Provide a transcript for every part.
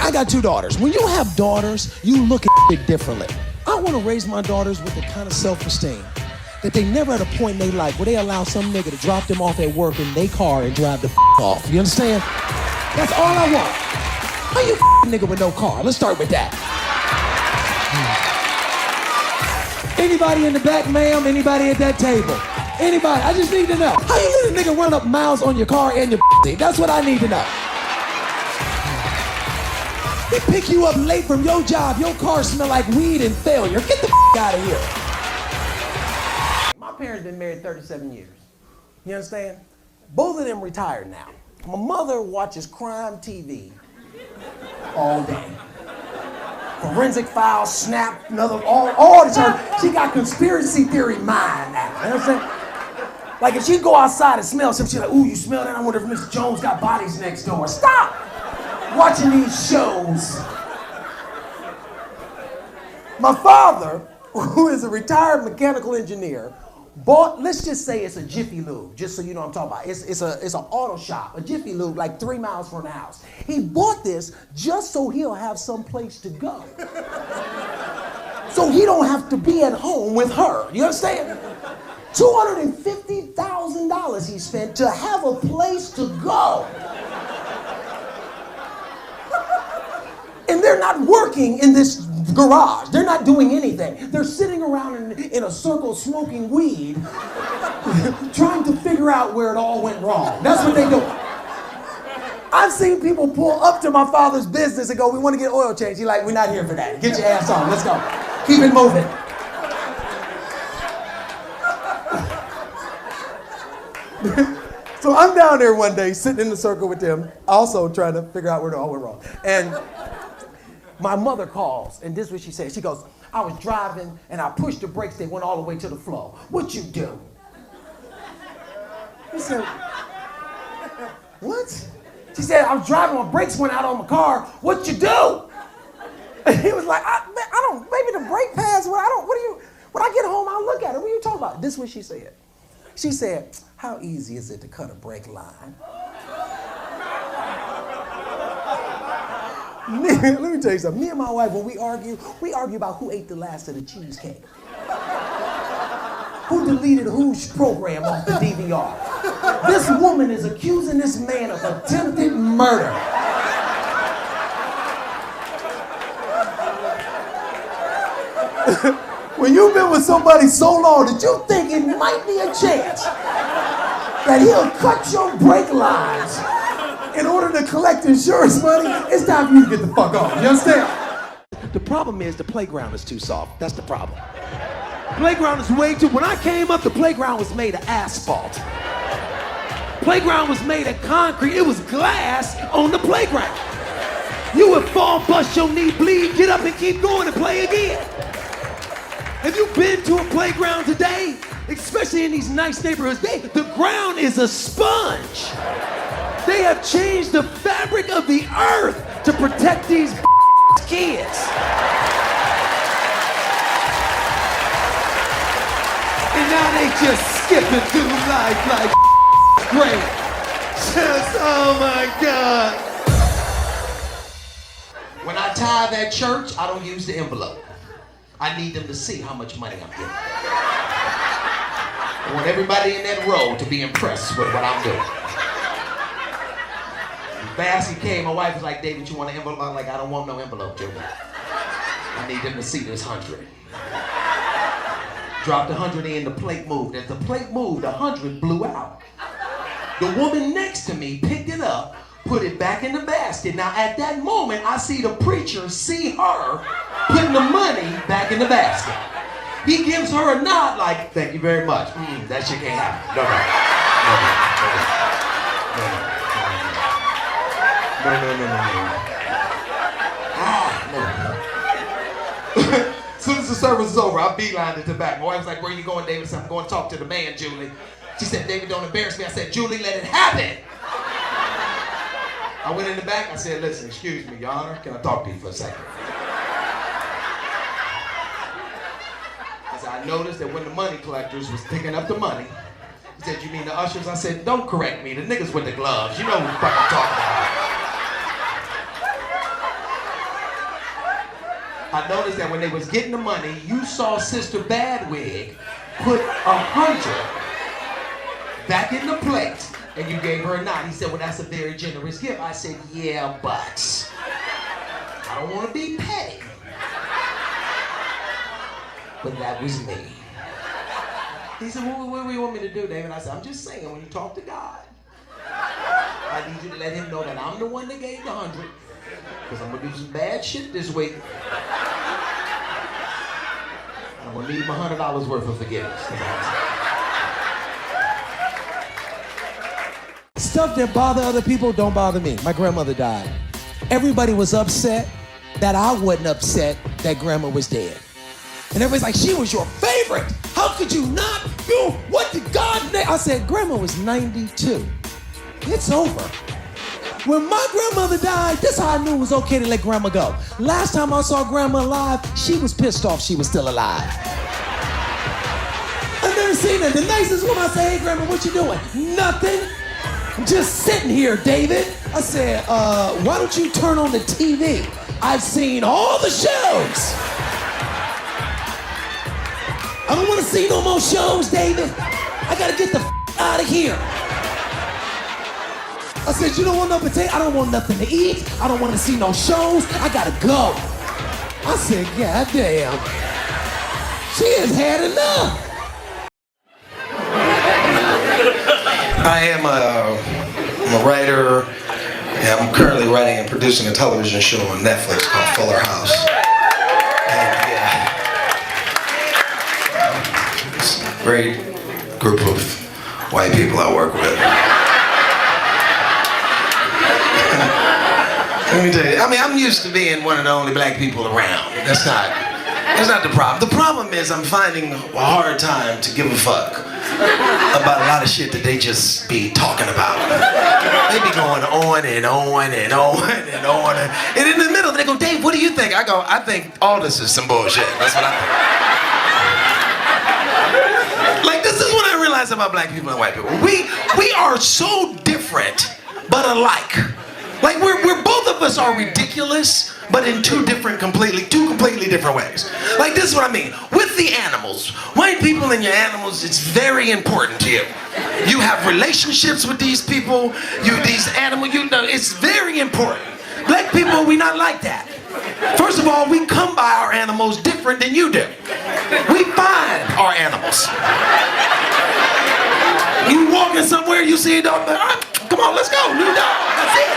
I got 2 daughters. When you have daughters, you look at it differently. I want to raise my daughters with the kind of self-esteem that they never at a point in their life where they allow some nigga to drop them off at work in their car and drive the off. You understand? That's all I want. How you nigga with no car? Let's start with that. Anybody in the back, ma'am? Anybody at that table? Anybody? I just need to know. How you let a nigga run up miles on your car and your That's what I need to know. They pick you up late from your job. Your car smell like weed and failure. Get the out of here. My parents been married 37 years. You understand? Both of them retired now. My mother watches crime TV all day. Forensic Files, Snap, all the time. She got conspiracy theory mind now. You know what I'm saying? Like if she go outside and smell something, she's like, ooh, you smell that? I wonder if Mr. Jones got bodies next door. Stop watching these shows. My father, who is a retired mechanical engineer, bought, let's just say it's a Jiffy Lube, just so you know what I'm talking about. It's an auto shop, a Jiffy Lube, like 3 miles from the house. He bought this just so he'll have some place to go. So he don't have to be at home with her. You understand? $250,000 he spent to have a place to go. And they're not working in this garage. They're not doing anything. They're sitting around in a circle smoking weed, trying to figure out where it all went wrong. That's what they do. I've seen people pull up to my father's business and go, we want to get oil change. He's like, we're not here for that. Get your ass on. Let's go. Keep it moving. So I'm down there one day, sitting in the circle with them, also trying to figure out where it all went wrong. And my mother calls, and this is what she said. She goes, I was driving, and I pushed the brakes. They went all the way to the floor. What you do? He said, what? She said, I was driving, my brakes went out on my car. What you do? And he was like, maybe the brake pads, when I get home, I'll look at it. What are you talking about? This is what she said. She said, how easy is it to cut a brake line? Let me tell you something. Me and my wife, when we argue about who ate the last of the cheesecake. Who deleted whose program off the DVR. This woman is accusing this man of attempted murder. When you've been with somebody so long that you think it might be a chance that he'll cut your brake lines in order to collect insurance money, it's time for you to get the fuck off. You understand? The problem is the playground is too soft. That's the problem. Playground is way too... When I came up, the playground was made of asphalt. Playground was made of concrete. It was glass on the playground. You would fall, bust your knee, bleed, get up and keep going and play again. Have you been to a playground today? Especially in these nice neighborhoods, the ground is a sponge. They have changed the fabric of the earth to protect these kids. And now they just skipping through life like great. Just, oh my God. When I tithe at church, I don't use the envelope. I need them to see how much money I'm getting. I want everybody in that row to be impressed with what I'm doing. Bassie came, my wife was like, David, you want an envelope? I'm like, I don't want no envelope, Joe. I need them to see this 100. Dropped 100 in, the plate moved. As the plate moved, 100 blew out. The woman next to me picked it up, put it back in the basket. Now at that moment, I see the preacher see her putting the money back in the basket. He gives her a nod like, thank you very much. That shit can't happen. No. As soon as the service is over, I beelined it to back. My wife was like, where are you going, David? I said, I'm going to talk to the man, Julie. She said, David, don't embarrass me. I said, Julie, let it happen. I went in the back. I said, listen, excuse me, Your Honor. Can I talk to you for a second? I said, I noticed that when the money collectors was picking up the money, he said, you mean the ushers? I said, don't correct me. The niggas with the gloves. You know what the fuck I'm talking about. I noticed that when they was getting the money, you saw Sister Badwig put 100 back in the plate, and you gave her a nod. He said, well, that's a very generous gift. I said, yeah, but I don't want to be petty. But that was me. He said, well, what do you want me to do, David? I said, I'm just saying, when you talk to God, I need you to let him know that I'm the one that gave the 100, because I'm going to do some bad shit this week. I'm going to need him $100 worth of forgiveness. Stuff that bother other people don't bother me. My grandmother died. Everybody was upset that I wasn't upset that grandma was dead. And everybody's like, she was your favorite. How could you not? What did God name? I said, grandma was 92. It's over. When my grandmother died, this is how I knew it was okay to let grandma go. Last time I saw grandma alive, she was pissed off she was still alive. I've never seen her. The nicest one, I say, hey grandma, what you doing? Nothing. I'm just sitting here, David. I said, why don't you turn on the TV? I've seen all the shows. I don't want to see no more shows, David. I gotta get the out of here. I said, you don't want no potato? I don't want nothing to eat. I don't want to see no shows. I gotta go. I said, God damn. She has had enough. I am I'm a writer. I'm currently writing and producing a television show on Netflix called Fuller House. And it's a great group of white people I work with. Let me tell you, I mean, I'm used to being one of the only black people around. That's not the problem. The problem is I'm finding a hard time to give a fuck about a lot of shit that they just be talking about. They be going on and on and on and on. And in the middle, they go, Dave, what do you think? I go, I think all this is some bullshit. That's what I think. Like, this is what I realize about black people and white people. We are so different, but alike. Like, we're both of us are ridiculous, but in two completely different ways. Like, this is what I mean. With the animals, white people and your animals, it's very important to you. You have relationships with these people, these animals, it's very important. Black people, we not like that. First of all, we come by our animals different than you do. We find our animals. You walking somewhere, you see a dog, come on, let's go, new dog, that's it.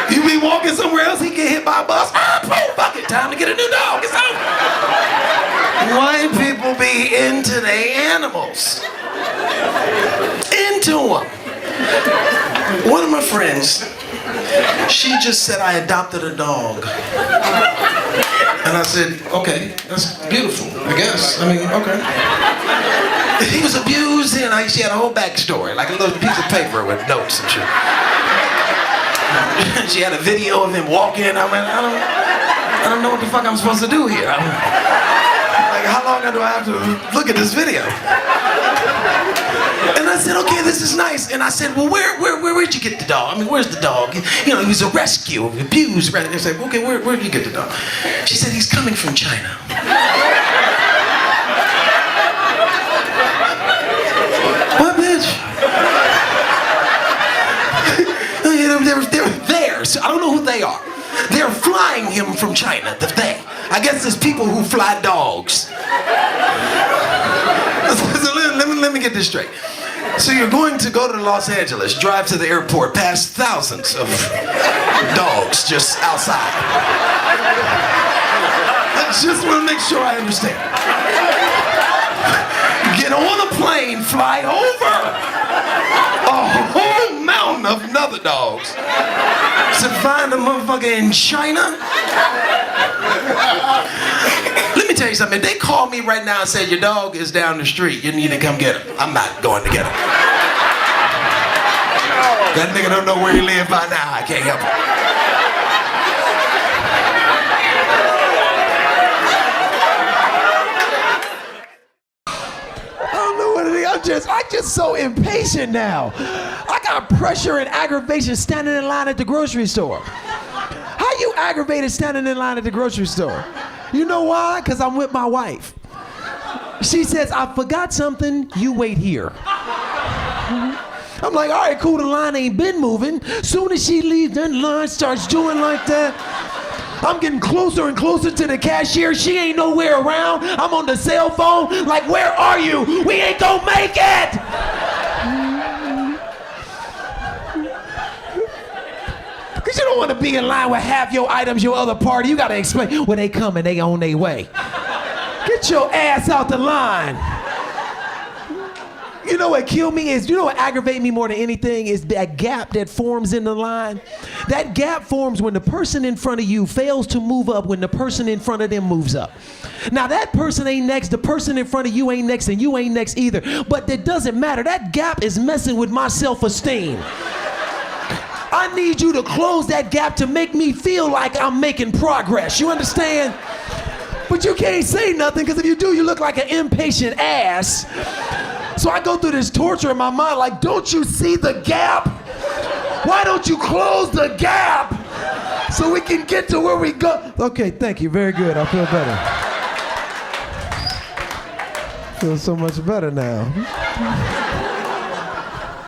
You be walking somewhere else, he get hit by a bus. Fuck it, time to get a new dog. It's over. White people be into their animals. Into them. One of my friends, she just said I adopted a dog. And I said, okay, that's beautiful, I guess. I mean, okay. He was abused and she had a whole backstory, like a little piece of paper with notes and shit. She had a video of him walking. I went, I don't know what the fuck I'm supposed to do here. Like, how long do I have to look at this video? And I said, okay, this is nice. And I said, well, where'd you get the dog? I mean, where's the dog? You know, he was a rescue, abused. I said, okay, where'd you get the dog? She said, he's coming from China. What, bitch? They're there. So I don't know who they are. They're flying him from China. I guess there's people who fly dogs. So let me get this straight. So you're going to go to Los Angeles, drive to the airport, past thousands of dogs just outside. I just want to make sure I understand. Get on a plane, fly over a whole mountain of other dogs to find a motherfucker in China. Let me tell you something. If they call me right now and say your dog is down the street, you need to come get him, I'm not going to get him. That nigga don't know where he live by now. I can't help him. I'm just so impatient now. I got pressure and aggravation standing in line at the grocery store. How you aggravated standing in line at the grocery store? You know why? Because I'm with my wife. She says, I forgot something, you wait here. I'm like, all right, cool, the line ain't been moving. Soon as she leaves, then the line starts doing like that. I'm getting closer and closer to the cashier. She ain't nowhere around. I'm on the cell phone, like, where are you? We ain't gonna make it! Because you don't want to be in line with half your items, your other party. You got to explain, well, they coming, they on their way. Get your ass out the line. You know what killed me is, you know what aggravates me more than anything is that gap that forms in the line. That gap forms when the person in front of you fails to move up when the person in front of them moves up. Now that person ain't next, the person in front of you ain't next, and you ain't next either. But that doesn't matter. That gap is messing with my self-esteem. I need you to close that gap to make me feel like I'm making progress. You understand? But you can't say nothing, because if you do, you look like an impatient ass. So I go through this torture in my mind, like, don't you see the gap? Why don't you close the gap so we can get to where we go? Okay, thank you, very good, I feel better. Feel so much better now.